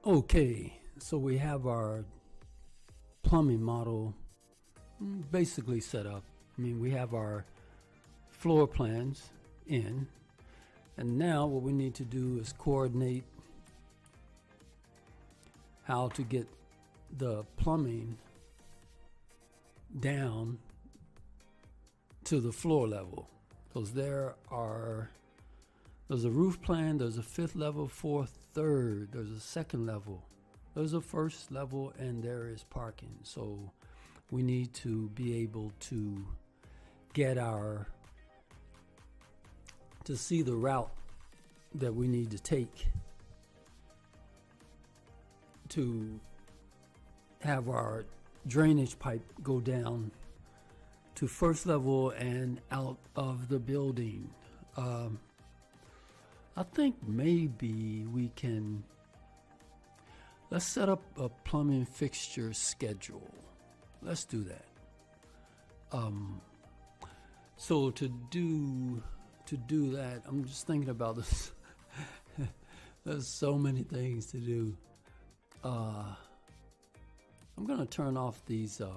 Okay, so we have our plumbing model basically set up. I mean, we have our floor plans in, and now what we need to do is coordinate how to get the plumbing down to the floor level, because there's a roof plan, there's a fifth level, fourth, third, there's a second level, there's a first level, and there is parking. So we need to be able to get to see the route that we need to take to have our drainage pipe go down to first level and out of the building. I think maybe we can, let's set up a plumbing fixture schedule. Let's do that. So to do that, I'm just thinking about this. There's so many things to do. I'm going to turn off these the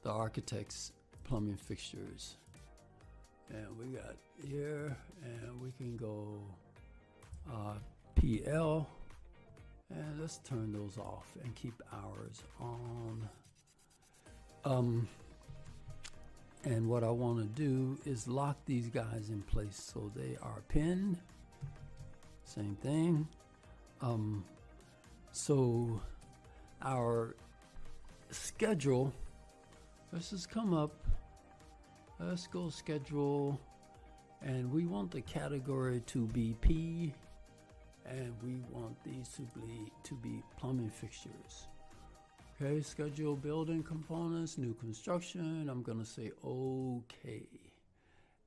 architect's plumbing fixtures. And we got here, and we can go PL, and let's turn those off and keep ours on. And what I want to do is lock these guys in place so they are pinned. Same thing. So our schedule, let's just come up. Let's go schedule, and we want the category to be P, and we want these to be plumbing fixtures. Okay, schedule building components, new construction. I'm going to say okay.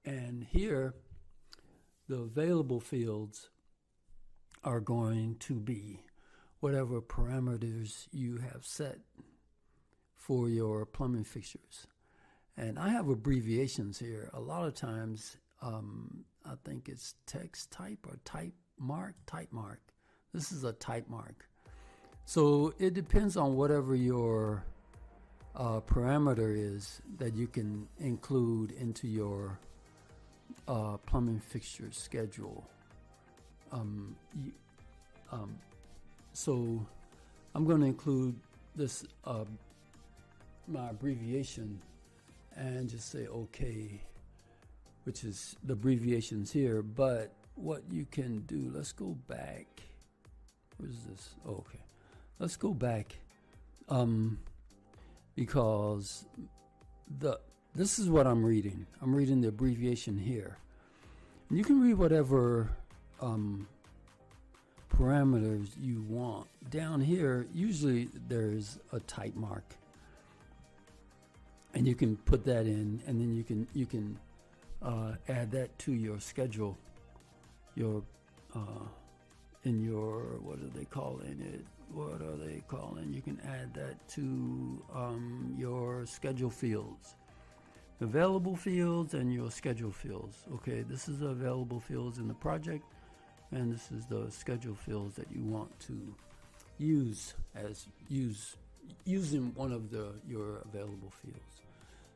And here, the available fields are going to be whatever parameters you have set for your plumbing fixtures. And I have abbreviations here. A lot of times, I think it's text type or type mark. This is a type mark. So it depends on whatever your parameter is that you can include into your plumbing fixture schedule. So I'm going to include this, my abbreviation, and just say okay, which is the abbreviations here. But what you can do, let's go back. Where's this? Oh, okay. Let's go back, because this is what I'm reading. I'm reading the abbreviation here. And you can read whatever parameters you want. Down here, usually there's a type mark, and you can put that in, and then you can add that to your schedule, your in your, what are they calling it? You can add that to your schedule fields, available fields, and your schedule fields. Okay, this is the available fields in the project, and this is the schedule fields that you want to use using one of your available fields.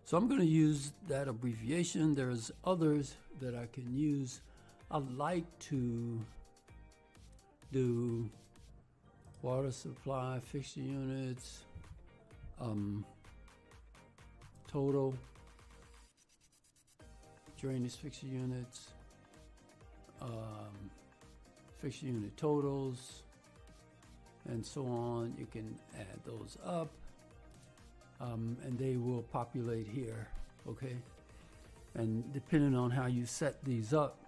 So I'm going to use that abbreviation. There's others that I can use. I like to do water supply, fixture units, total, drainage fixture units, fixture unit totals, and so on. You can add those up, and they will populate here, okay? And depending on how you set these up,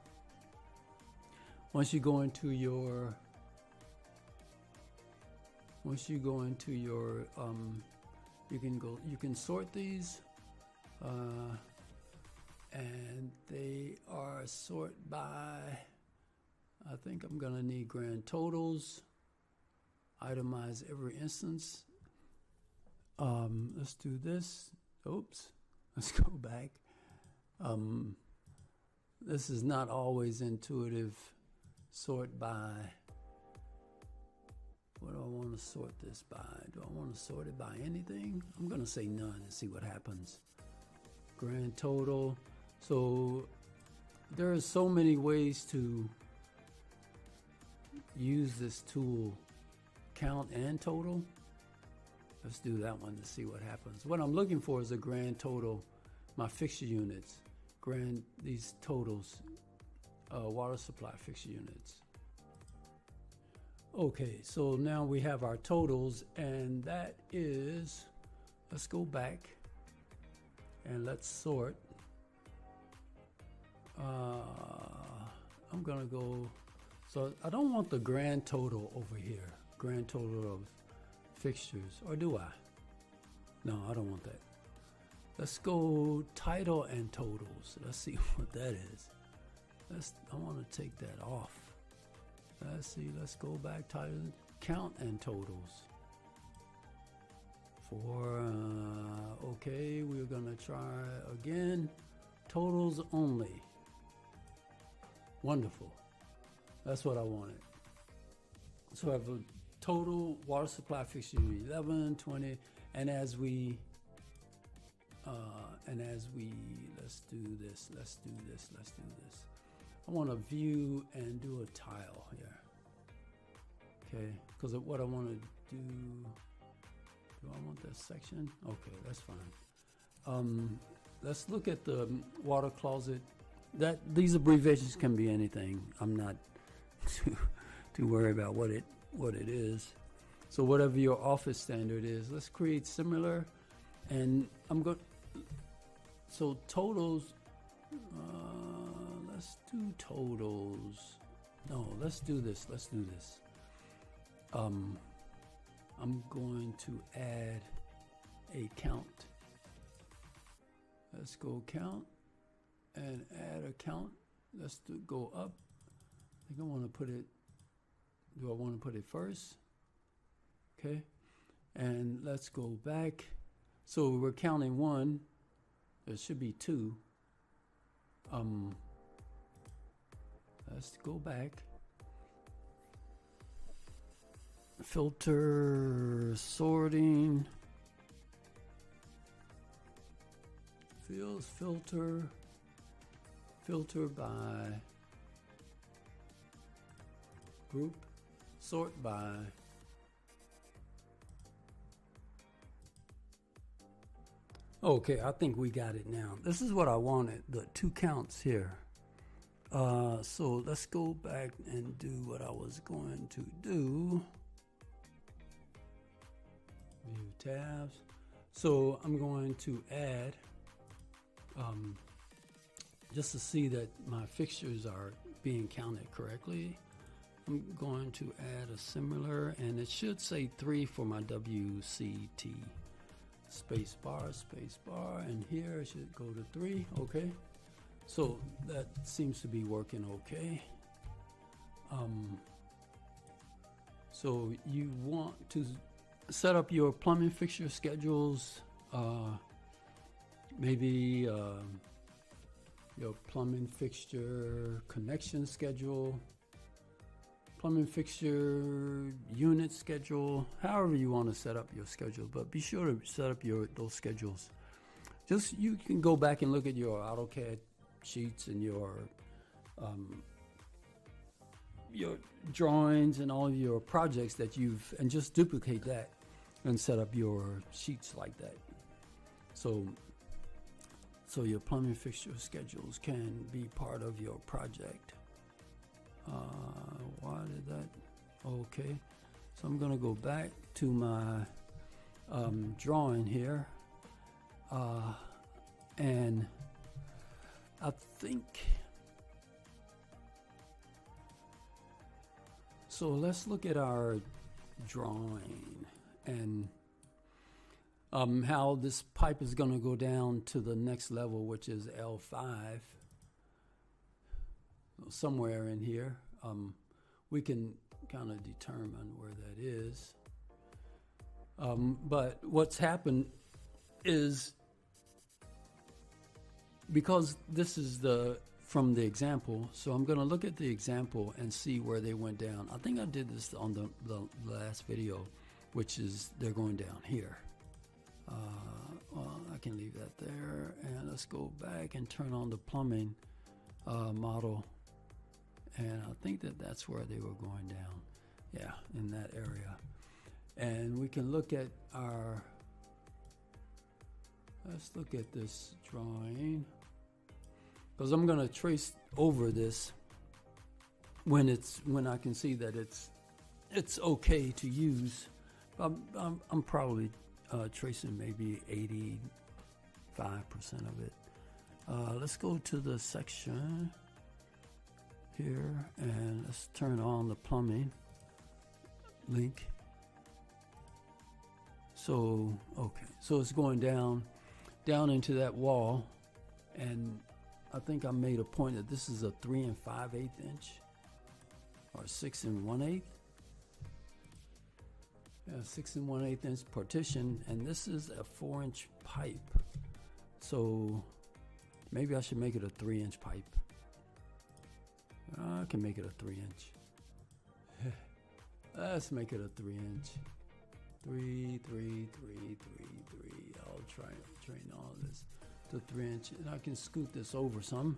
once you go into your you can sort these, and they are sort by, I think I'm gonna need grand totals, itemize every instance. Let's do this. Oops, let's go back. This is not always intuitive. Sort by what do I want to sort this by? Do I want to sort it by anything? I'm going to say none and see what happens. Grand total. So there are so many ways to use this tool, count and total. Let's do that one to see what happens. What I'm looking for is a grand total, my fixture units, these totals, water supply fixture units. Okay, so now we have our totals, and that is, let's go back and let's sort. I'm gonna go, so I don't want the grand total over here, grand total of fixtures, or do I? No, I don't want that. Let's go title and totals. Let's see what that is. I want to take that off. Let's see, let's go back, title, count and totals. Okay, we're gonna try again, totals only. Wonderful, that's what I wanted. So I have a total water supply fixture 11, 20, and as we, let's do this. I want to view and do a tile here. Okay, because of what I want to do I want this section? Okay, that's fine. Let's look at the water closet. These abbreviations can be anything. I'm not too worried about what it is. So whatever your office standard is, let's create similar, and I'm going. So totals. Let's do totals. No, let's do this. I'm going to add a count. Let's go count and add a count. Let's go up. I think I want to put it, do I want to put it first? Okay. And let's go back. So we're counting 1. There should be 2. Let's go back. Filter, sorting, fields, filter by group, sort by okay, I think we got it now. This is what I wanted, the 2 counts here. So let's go back and do what I was going to do. View tabs. So I'm going to add, just to see that my fixtures are being counted correctly, I'm going to add a similar, and it should say 3 for my WCT. Space bar, and here it should go to 3. Okay. So that seems to be working okay. So you want to set up your plumbing fixture schedules, maybe your plumbing fixture connection schedule, plumbing fixture unit schedule, however you want to set up your schedule, but be sure to set up those schedules. Just, you can go back and look at your AutoCAD sheets and your drawings and all of your projects that and just duplicate that and set up your sheets like that. So your plumbing fixture schedules can be part of your project. Why did that? Okay, so I'm gonna go back to my drawing here, and I think, so let's look at our drawing and how this pipe is going to go down to the next level, which is L5, somewhere in here. We can kind of determine where that is. But what's happened is, because this is the from the example. So I'm going to look at the example and see where they went down. I think I did this on the last video, which is they're going down here. Well, I can leave that there, and let's go back and turn on the plumbing model, and I think that's where they were going down. Yeah, in that area. And we can look at our, let's look at this drawing, because I'm going to trace over this when I can see that it's okay to use. I'm probably tracing maybe 85% of it. Let's go to the section here, and let's turn on the plumbing link. So, okay, so it's going down into that wall, and I think I made a point that this is a 3 5/8 inch, or 6 1/8. Yeah, 6 1/8 inch partition, and this is a 4-inch pipe. So maybe I should make it a 3-inch pipe. I can make it a 3-inch. Let's make it a 3-inch. 3, 3, 3, 3, 3. I'll try to train all of this to 3-inch, and I can scoot this over some.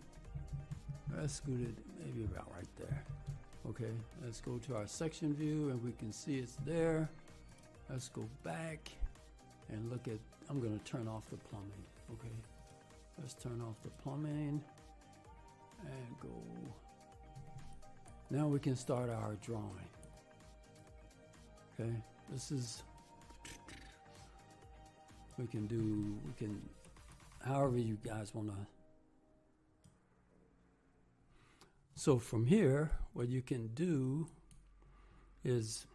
Let's scoot it maybe about right there. Okay, let's go to our section view, and we can see it's there. Let's go back and look at, I'm going to turn off the plumbing. Okay, let's turn off the plumbing and go. Now we can start our drawing. Okay, this is, we can however you guys want to. So from here, what you can do is,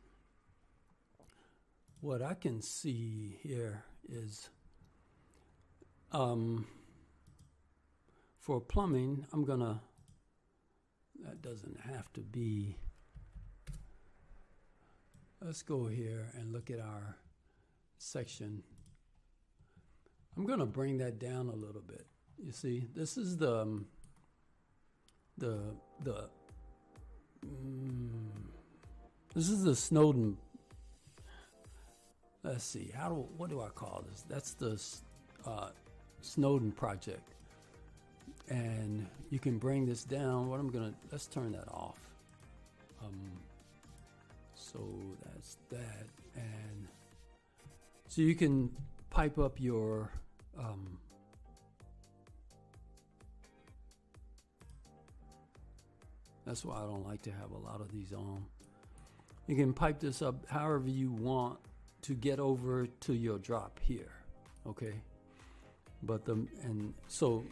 what I can see here is, for plumbing, I'm gonna, that doesn't have to be, let's go here and look at our section. I'm gonna bring that down a little bit. You see, this is this is the Snowden. Let's see, what do I call this? That's the Snowden project. And you can bring this down. Let's turn that off. So that's that. And so you can pipe up your, that's why I don't like to have a lot of these on. You can pipe this up however you want to get over to your drop here, okay? But and so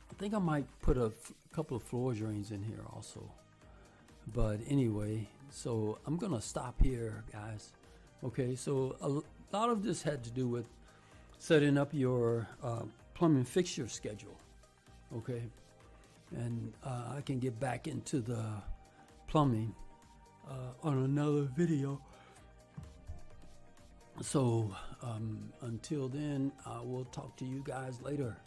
I think I might put a couple of floor drains in here also. But anyway, so I'm gonna stop here, guys. Okay, so a lot of this had to do with setting up your plumbing fixture schedule, okay? And I can get back into the plumbing on another video. So until then, I will talk to you guys later.